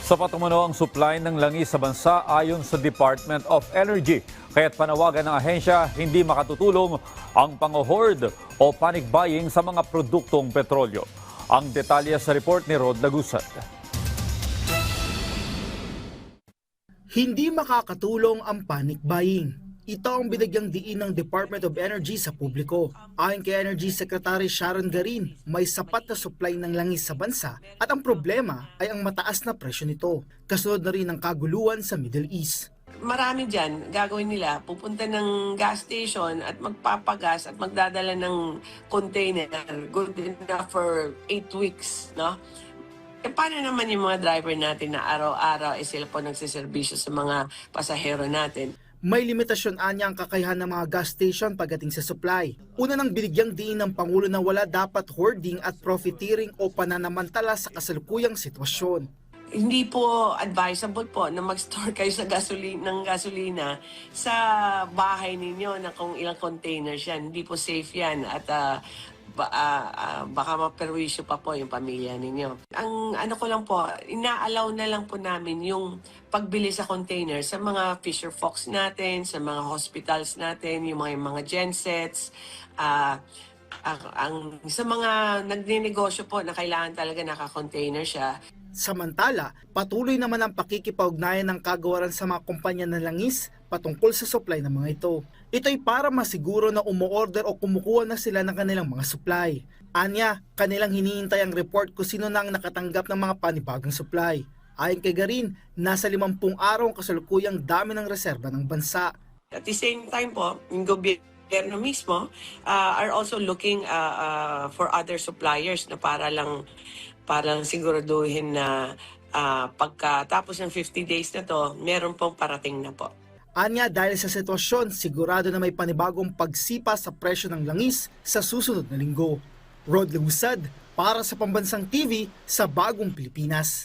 Sapat umano ang supply ng langis sa bansa ayon sa Department of Energy. Kaya't panawagan ng ahensya, hindi makatutulong ang pang-hoard o panic buying sa mga produktong petrolyo. Ang detalye sa report ni Rod Lagusad. Hindi makakatulong ang panic buying. Ito ang binagyang diin ng Department of Energy sa publiko. Ayon kay Energy Secretary Sharon Garin, may sapat na supply ng langis sa bansa at ang problema ay ang mataas na presyo nito. Kasunod na rin ang kaguluhan sa Middle East. Marami dyan, gagawin nila, pupunta ng gas station at magpapagas at magdadala ng container, good enough for 8 weeks, no? E paano naman yung mga driver natin na araw-araw sila po nagsiservisyo sa mga pasahero natin? May limitasyon anya ang kakayahan ng mga gas station pagdating sa supply. Una nang binigyang diin ng Pangulo na wala dapat hoarding at profiteering o pananamantala sa kasalukuyang sitwasyon. Hindi po advisable po na mag-store kayo sa gasolina sa bahay ninyo na kung ilang containers yan. Hindi po safe yan at baka maperwisyo pa po yung pamilya ninyo. Ang ano ko lang po, inaalaw na lang po namin yung pagbili sa container sa mga Fisher Fox natin, sa mga hospitals natin, yung mga gensets, sa mga nagninegosyo po na kailangan talaga naka-container siya. Samantala, patuloy naman ang pakikipag-ugnayan ng kagawaran sa mga kumpanya ng langis patungkol sa supply ng mga ito. Ito'y para masiguro na umu-order o kumukuha na sila ng kanilang mga supply. Anya, kanilang hinihintay ang report kung sino na ang nakatanggap ng mga panibagang supply. Ayon kay Garin, nasa 50 araw ang kasalukuyang dami ng reserba ng bansa. At the same time po, yung gobyerno mismo are also looking for other suppliers na para lang siguraduhin na pagkatapos ng 50 days na to, meron pong parating na po. Anya, dahil sa sitwasyon, sigurado na may panibagong pagsipa sa presyo ng langis sa susunod na linggo. Rod Lagusad, para sa Pambansang TV sa Bagong Pilipinas.